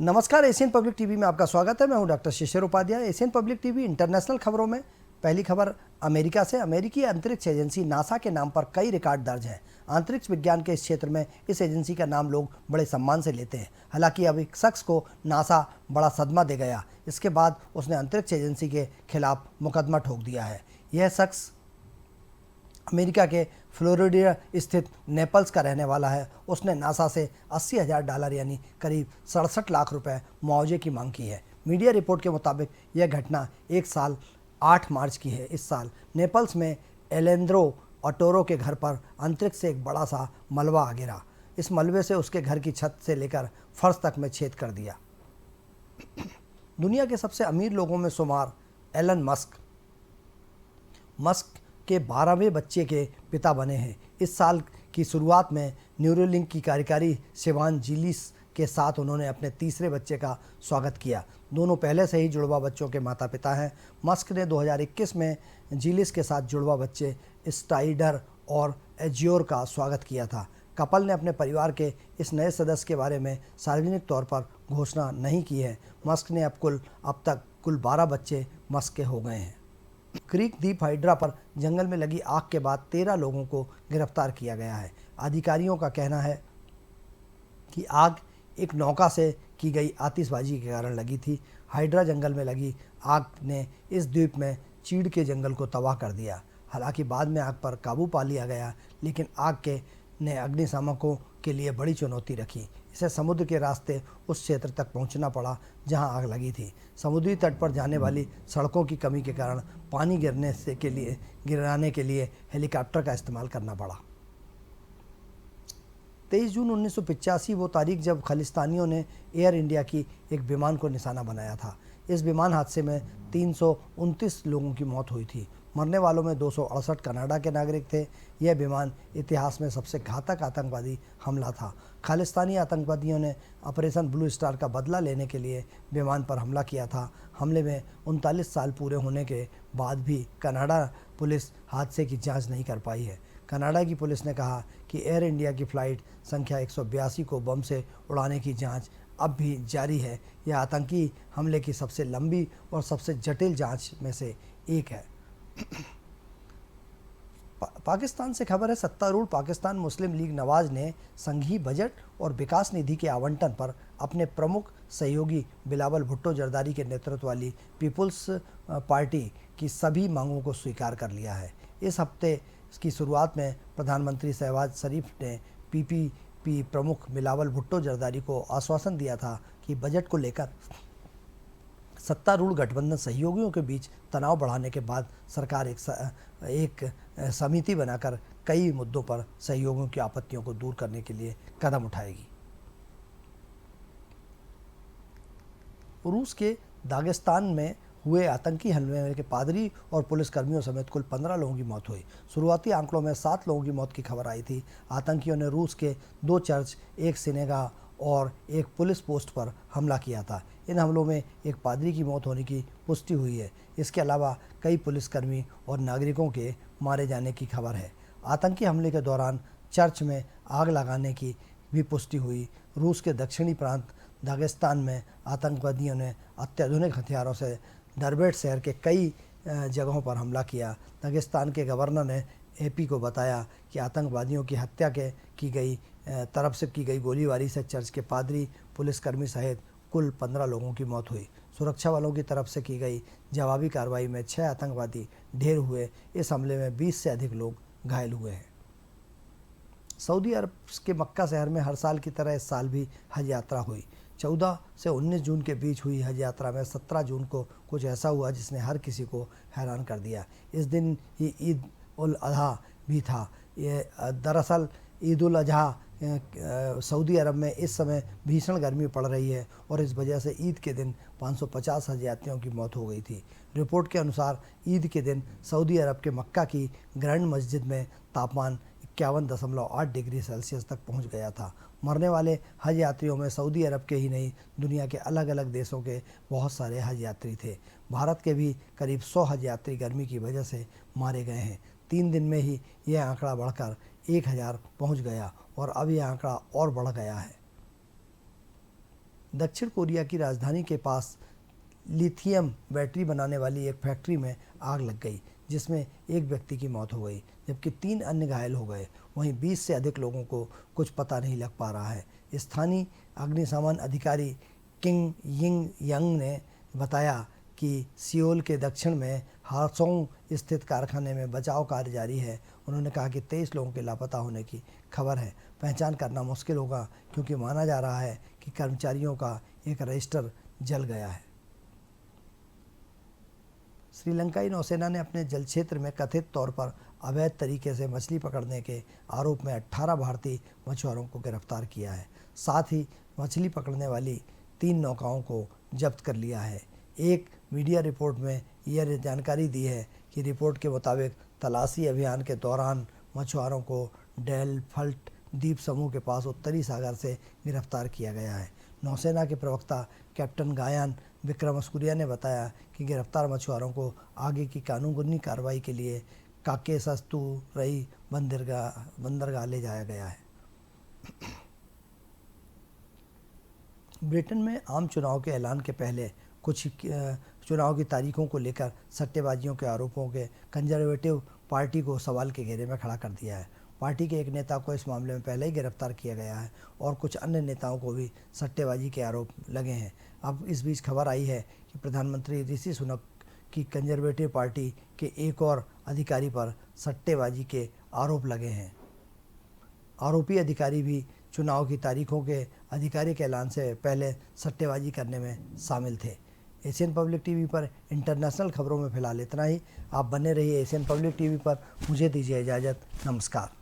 नमस्कार, Asian public TV में आपका स्वागत है। मैं हूं doctor Shishir Upadhyay. Asian public TV international खबरों में पहली खबर अमेरिका से। अमेरिकी अंतरिक्ष एजेंसी नासा के नाम पर कई रिकॉर्ड दर्ज हैं। अंतरिक्ष विज्ञान के इस क्षेत्र में इस एजेंसी का नाम लोग बड़े सम्मान से लेते हैं। हालांकि अब एक शख्स को नासा बड़ा सदमा दे गया। इसके बाद उसने अंतरिक्ष एजेंसी के खिलाफ मुकदमा ठोक दिया है। यह शख्स अमेरिका के फ्लोरिडा स्थित नेपल्स का रहने वाला है। उसने नासा से $80,000 यानी करीब 67 लाख रुपए मुआवजे की मांग की है। मीडिया रिपोर्ट के मुताबिक यह घटना 1 साल 8 मार्च की है। इस साल नेपल्स में एलेंद्रो अटोरो के घर पर अंतरिक्ष से एक बड़ा सा मलबा आ गिरा। इस मलबे से उसके घर की छत से लेकर फर्श तक में छेद कर दिया। दुनिया के सबसे अमीर लोगों में शुमार एलन मस्क के 12वें बच्चे के पिता बने हैं। इस साल की शुरुआत में न्यूरोलिंक की कार्यकारी शिवान जिलिस के साथ उन्होंने अपने तीसरे बच्चे का स्वागत किया। दोनों पहले से ही जुड़वा बच्चों के माता पिता हैं। मस्क ने 2021 में जिलिस के साथ जुड़वा बच्चे स्टाइडर और एजियोर का स्वागत किया था। कपल ने अपने परिवार के इस नए सदस्य के बारे में सार्वजनिक तौर पर घोषणा नहीं की है। मस्क ने अब तक कुल 12 बच्चे मस्क के हो गए हैं। क्रीक द्वीप हाइड्रा पर जंगल में लगी आग के बाद 13 लोगों को गिरफ्तार किया गया है। अधिकारियों का कहना है कि आग एक नौका से की गई आतिशबाजी के कारण लगी थी। हाइड्रा जंगल में लगी आग ने इस द्वीप में चीड़ के जंगल को तबाह कर दिया। हालांकि बाद में आग पर काबू पा लिया गया, लेकिन आग ने अग्निशामकों के लिए बड़ी चुनौती रखी। इसे समुद्र के रास्ते उस क्षेत्र तक पहुंचना पड़ा जहां आग लगी थी। समुद्री तट पर जाने वाली सड़कों की कमी के कारण पानी गिराने के लिए हेलीकॉप्टर का इस्तेमाल करना पड़ा। 23 जून 1985 वो तारीख जब खालिस्तानियों ने एयर इंडिया की एक विमान को निशाना बनाया था। इस विमान हादसे में 329 लोगों की मौत हुई थी। मरने वालों में 268 कनाडा के नागरिक थे। यह विमान इतिहास में सबसे घातक आतंकवादी हमला था। खालिस्तानी आतंकवादियों ने ऑपरेशन ब्लू स्टार का बदला लेने के लिए विमान पर हमला किया था। हमले में 39 साल पूरे होने के बाद भी कनाडा पुलिस हादसे की जांच नहीं कर पाई है। कनाडा की पुलिस ने कहा कि एयर इंडिया की फ़्लाइट संख्या 182 को बम से उड़ाने की जांच अब भी जारी है। यह आतंकी हमले की सबसे लंबी और सबसे जटिल जांच में से एक है। पाकिस्तान से खबर है। सत्तारूढ़ पाकिस्तान मुस्लिम लीग नवाज ने संघीय बजट और विकास निधि के आवंटन पर अपने प्रमुख सहयोगी बिलावल भुट्टो जरदारी के नेतृत्व वाली पीपुल्स पार्टी की सभी मांगों को स्वीकार कर लिया है। इस हफ्ते की शुरुआत में प्रधानमंत्री शहबाज शरीफ ने पीपीपी प्रमुख बिलावल भुट्टो जरदारी को आश्वासन दिया था कि बजट को लेकर सत्तारूढ़ गठबंधन सहयोगियों के बीच तनाव बढ़ाने के बाद सरकार एक समिति बनाकर कई मुद्दों पर सहयोगियों की आपत्तियों को दूर करने के लिए कदम उठाएगी। रूस के दागिस्तान में हुए आतंकी हमले में के पादरी और पुलिसकर्मियों समेत कुल 15 लोगों की मौत हुई। शुरुआती आंकड़ों में 7 लोगों की मौत की खबर आई थी। आतंकियों ने रूस के 2 चर्च, एक सिनेगा और एक पुलिस पोस्ट पर हमला किया था। इन हमलों में एक पादरी की मौत होने की पुष्टि हुई है। इसके अलावा कई पुलिसकर्मी और नागरिकों के मारे जाने की खबर है। आतंकी हमले के दौरान चर्च में आग लगाने की भी पुष्टि हुई। रूस के दक्षिणी प्रांत दागिस्तान में आतंकवादियों ने अत्याधुनिक हथियारों से दरबेट शहर के कई जगहों पर हमला किया। दागिस्तान के गवर्नर ने एपी को बताया कि आतंकवादियों की हत्या तरफ से की गई गोलीबारी से चर्च के पादरी, पुलिसकर्मी सहित कुल 15 लोगों की मौत हुई। सुरक्षा बलों की तरफ से की गई जवाबी कार्रवाई में 6 आतंकवादी ढेर हुए। इस हमले में 20 से अधिक लोग घायल हुए हैं। सऊदी अरब के मक्का शहर में हर साल की तरह इस साल भी हज यात्रा हुई। 14 से 19 जून के बीच हुई हज यात्रा में 17 जून को कुछ ऐसा हुआ जिसने हर किसी को हैरान कर दिया। इस दिन ही ईद उल अजहा भी था। ये दरअसल ईद उल अजहा सऊदी अरब में इस समय भीषण गर्मी पड़ रही है और इस वजह से ईद के दिन 550 हज यात्रियों की मौत हो गई थी। रिपोर्ट के अनुसार ईद के दिन सऊदी अरब के मक्का की ग्रैंड मस्जिद में तापमान 51.8 डिग्री सेल्सियस तक पहुंच गया था। मरने वाले हज यात्रियों में सऊदी अरब के ही नहीं, दुनिया के अलग अलग देशों के बहुत सारे हज यात्री थे। भारत के भी करीब 100 हज यात्री गर्मी की वजह से मारे गए हैं। 3 दिन में ही यह आंकड़ा बढ़कर 1000 पहुंच गया और अब यह आंकड़ा और बढ़ गया है। दक्षिण कोरिया की राजधानी के पास लिथियम बैटरी बनाने वाली एक फैक्ट्री में आग लग गई, जिसमें एक व्यक्ति की मौत हो गई जबकि 3 अन्य घायल हो गए। वहीं 20 से अधिक लोगों को कुछ पता नहीं लग पा रहा है। स्थानीय अग्निशमन अधिकारी किंग यिंग यंग ने बताया कि सियोल के दक्षिण में हासोंग स्थित कारखाने में बचाव कार्य जारी है। उन्होंने कहा कि 23 लोगों के लापता होने की खबर है। पहचान करना मुश्किल होगा क्योंकि माना जा रहा है कि कर्मचारियों का एक रजिस्टर जल गया है। श्रीलंकाई नौसेना ने अपने जल क्षेत्र में कथित तौर पर अवैध तरीके से मछली पकड़ने के आरोप में 18 भारतीय मछुआरों को गिरफ्तार किया है। साथ ही मछली पकड़ने वाली 3 नौकाओं को जब्त कर लिया है। एक मीडिया रिपोर्ट में यह जानकारी दी है कि रिपोर्ट के मुताबिक तलाशी अभियान के दौरान मछुआरों को डेलफ्ट द्वीप समूह के पास उत्तरी सागर से गिरफ्तार किया गया है। नौसेना के प्रवक्ता कैप्टन गायन विक्रमस्कुरिया ने बताया कि गिरफ्तार मछुआरों को आगे की कानूनी कार्रवाई के लिए काकेसस्तुरई बंदरगाह ले जाया गया है। ब्रिटेन में आम चुनाव के ऐलान के पहले कुछ चुनाव की तारीखों को लेकर सट्टेबाजियों के आरोपों के कंजर्वेटिव पार्टी को सवाल के घेरे में खड़ा कर दिया है। पार्टी के एक नेता को इस मामले में पहले ही गिरफ्तार किया गया है और कुछ अन्य नेताओं को भी सट्टेबाजी के आरोप लगे हैं। अब इस बीच खबर आई है कि प्रधानमंत्री ऋषि सुनक की कंजर्वेटिव पार्टी के एक और अधिकारी पर सट्टेबाजी के आरोप लगे हैं। आरोपी अधिकारी भी चुनाव की तारीखों के आधिकारिक ऐलान से पहले सट्टेबाजी करने में शामिल थे। एशियन पब्लिक टीवी पर इंटरनेशनल खबरों में फिलहाल इतना ही। आप बने रहिए एशियन पब्लिक टीवी पर। मुझे दीजिए इजाज़त। नमस्कार।